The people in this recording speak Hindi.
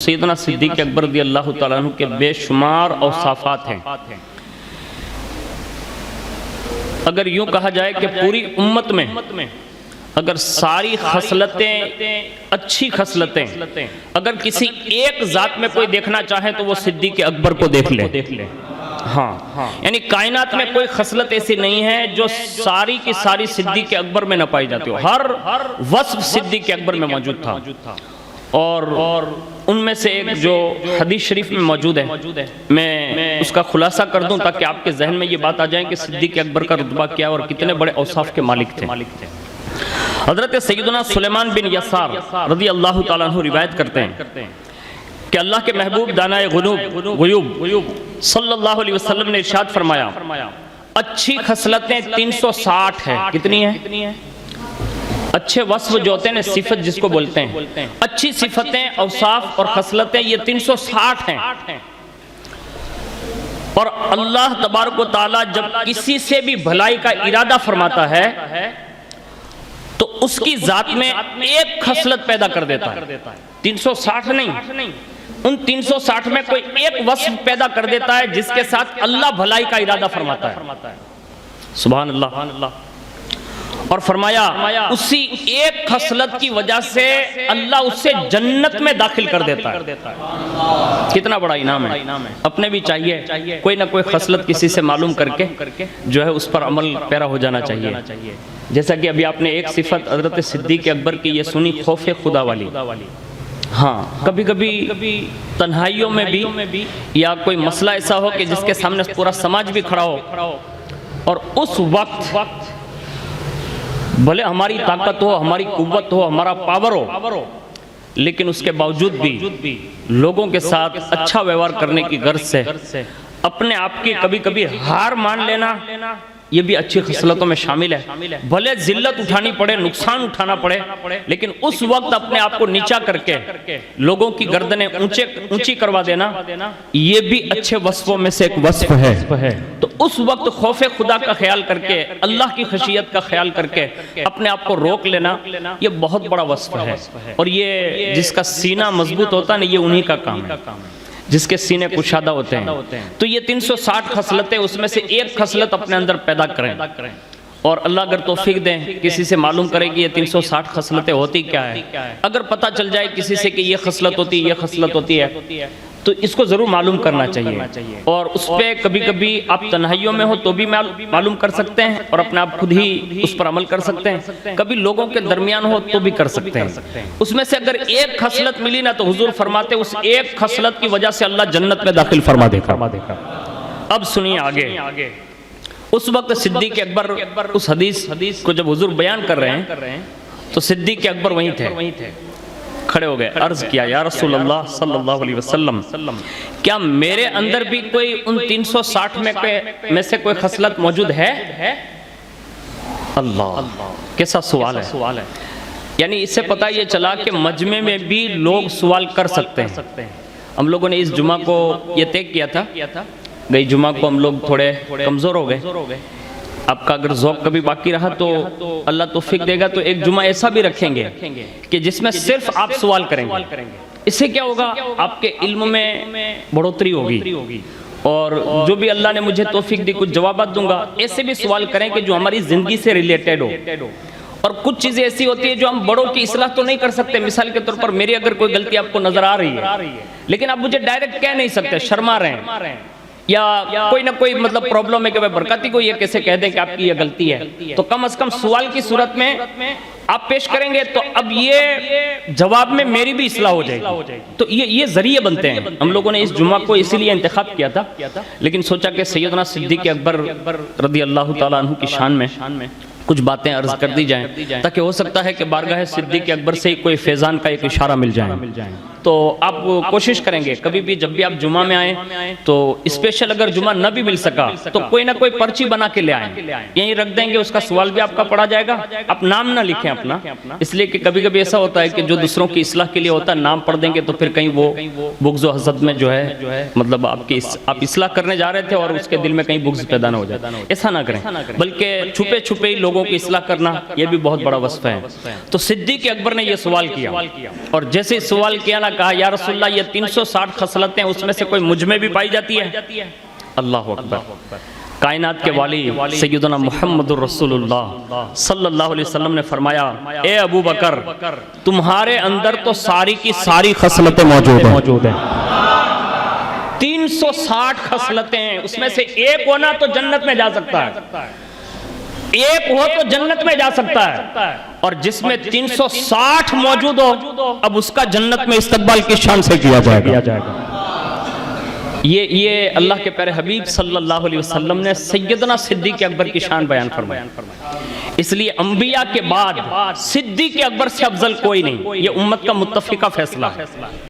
सैयदना सिद्दीक़ अकबर रज़ियल्लाहु ताला अन्हु के बेशुमार औसाफ़ात हैं। अगर यूँ कहा जाए कि पूरी उम्मत में अगर सारी खसलतें अच्छी खसलतें अगर किसी एक ज़ात में कोई देखना चाहे तो वो सिद्दीक़ अकबर को देख ले। हाँ, यानी कायनात में कोई खसलत ऐसी नहीं है जो सारी की सारी सिद्दीक़ अकबर में न पाई जाती हो। हर वस्फ सिद्दीक़ अकबर में मौजूद था। और उनमें से एक जो हदीस शरीफ में मौजूद है, मैं उसका खुलासा कर दूं ताकि आपके जहन में ये बात आ जाए कि सिद्दीक़ अकबर का रुतबा क्या और कितने बड़े औसाफ के मालिक थे। हज़रत सैयदना सुलेमान बिन यसार रज़ियल्लाहु ताला अन्हु रिवायत करते हैं कि अल्लाह के महबूब दानाए ग़ुयूब सल्लल्लाहु अलैहि वसल्लम ने इरशाद फरमाया, अच्छी खसलतें 360 है। कितनी है? अच्छे वस्फ जो होते हैं ना, सिफत जिसको बोलते हैं, अच्छी सिफतें, औसाफ और खसलतें ये 360 हैं। और अल्लाह तबारक व तआला जब किसी से भी भलाई का इरादा फरमाता है तो उसकी जात में एक खसलत पैदा कर देता है। 360 नहीं, उन 360 में कोई एक वस्फ पैदा कर देता है जिसके साथ अल्लाह भलाई का इरादा फरमाता है। सुभान अल्लाह। और फरमाया उसी एक खसलत की वजह से अल्लाह उससे जन्नत में दाखिल कर देता है। कितना बड़ा इनाम है। अपने भी चाहिए कोई ना कोई खसलत किसी से मालूम करके जो है उस पर अमल पैरा हो जाना चाहिए। जैसा कि अभी आपने एक सिफत हज़रत सिद्दीक़ अकबर की ये सुनी, खौफ खुदा वाली। हाँ, कभी कभी तन्हाइयों में भी या कोई मसला ऐसा हो कि जिसके सामने पूरा समाज भी खड़ा हो और उस वक्त भले हमारी ताकत हो, हमारी कुव्वत हो, हमारा पावर हो, लेकिन उसके बावजूद भी लोगों के साथ अच्छा व्यवहार करने की गर्ज से अपने आप की कभी कभी हार मान लेना, ये भी अच्छी खसलतों में शामिल है। भले जिल्लत उठानी पड़े, नुकसान उठाना पड़े, लेकिन उस वक्त अपने आप को नीचा करके लोगों की गर्दनें ऊंची करवा देना, ये भी अच्छे वस्फों में से एक वस्फ है। तो उस वक्त खौफे खुदा का ख्याल करके, अल्लाह की खशियत का ख्याल करके अपने आप को रोक लेना, ये बहुत बड़ा वस्फ है। और ये जिसका सीना मजबूत होता है ना, ये उन्हीं का काम है, जिसके सीने कुशादा होते हैं। तो ये 360 खसलतें, उसमें से एक खसलत अपने अंदर पैदा करें। और अल्लाह अगर तौफीक दें, किसी से मालूम करें कि ये 360 खसलतें होती क्या है। अगर पता चल जाए किसी से कि ये खसलत होती है, ये खसलत होती है, तो इसको ज़रूर मालूम करना चाहिए। और उस पर कभी कभी आप तन्हाइयों में हो तो भी मालूम कर सकते हैं और अपने आप खुद ही उस पर अमल कर सकते हैं। कभी लोगों के दरमियान हो तो भी कर सकते हैं। उसमें से अगर एक खसलत मिली ना, तो हुजूर फरमाते उस एक खसलत की वजह से अल्लाह जन्नत में दाखिल फरमा देगा। अब सुनिए आगे। उस वक्त सिद्दीक़ अकबर उस हदीस को जब हुजूर बयान कर रहे हैं तो सिद्दीक़ अकबर वहीं थे, खड़े हो गए। अर्ज किया, या रसूल अल्लाह सल्लल्लाहु अलैहि वसल्लम, क्या मेरे अंदर भी कोई उन 360 में से कोई खसलत मौजूद है? अल्लाह, कैसा सवाल है। यानी इससे पता ये चला कि मजमे में भी लोग सवाल कर सकते हैं। हम लोगों ने इस जुमा को ये तय किया था, गई जुमा को हम लोग थोड़े कमज़ोर हो गए। आपका अगर ज़ौक़ कभी बाकी रहा तो अल्लाह तौफीक देगा तो एक जुमा ऐसा भी रखेंगे कि जिसमें सिर्फ आप सवाल करेंगे। इससे क्या होगा, आपके इल्म में बढ़ोतरी होगी। और जो भी अल्लाह ने मुझे तौफीक दी, कुछ जवाब दूंगा। ऐसे भी सवाल करें कि जो हमारी ज़िंदगी से रिलेटेड हो। और कुछ चीज़ें ऐसी होती है जो हम बड़ों की इस्लाह तो नहीं कर सकते। मिसाल के तौर पर मेरी अगर कोई गलती आपको नजर आ रही है, लेकिन आप मुझे डायरेक्ट कह नहीं सकते, शर्मा रहे हैं, या कोई ना कोई मतलब प्रॉब्लम है कि भाई बरकती को ये कैसे कह दें कि आपकी ये गलती है। तो कम से कम सवाल की सूरत में आप पेश करेंगे तो अब ये जवाब में मेरी भी इस्लाह हो जाएगी। तो ये जरिए बनते हैं। हम लोगों ने इस जुमा को इसीलिए इंतखाब किया था, लेकिन सोचा कि सैयदना सिद्दीक़ अकबर रज़ियल्लाहु ताला अन्हु की शान में कुछ बातें अर्ज कर दी जाएं, ताकि हो सकता है कि बारगाह सिद्दीक़ अकबर से ही कोई फैज़ान का एक इशारा मिल जाए। तो आप कोशिश करेंगे कभी भी जब भी आप जुमा में आए तो स्पेशल अगर जुमा न भी मिल सका तो कोई ना कोई पर्ची बना के ले आए, यहीं रख देंगे, उसका सवाल भी आपका पढ़ा जाएगा। आप नाम ना लिखें अपना, इसलिए कि कभी कभी ऐसा होता है कि जो दूसरों की इस्लाह के लिए होता है, नाम पढ़ देंगे तो फिर कहीं वो बुग़्ज़ व हसद में जो है मतलब आप इस्लाह करने जा रहे थे और उसके दिल में कहीं बुग़्ज़ पैदा ना हो जाए। ऐसा ना करें, बल्कि छुपे छुपे ही लोगों की इस्लाह करना, ये भी बहुत बड़ा वस्फ़ है। तो सिद्दीक़ अकबर ने यह सवाल किया, और जैसे सवाल किया ना कहा या रसूलल्लाह ये 360 खसलतें उसमें से कोई मुझ में भी पाई जाती है? अल्लाह अकबर। कायनात के वाली सैयदना मुहम्मदुर रसूलुल्लाह सल्लल्लाहु अलैहि वसल्लम ने फरमाया, ए अबू बकर, तुम्हारे अंदर तो सारी की सारी खसलतें मौजूद हैं। 360 खसलतें हैं, उसमें से एक होना तो जन्नत में जा सकता है, एक हो तो जन्नत में जा सकता है, और जिसमें 360 मौजूद हो अब उसका जन्नत में इस्तकबाल किस शान से किया जाएगा। ये अल्लाह के प्यारे हबीब सल्लल्लाहु अलैहि वसल्लम ने सैयदना सिद्दीक़ अकबर की शान बयान फरमाया। इसलिए अंबिया के बाद सिद्दीक़ अकबर से अफजल कोई नहीं, ये उम्मत का मुत्तफिका फैसला है।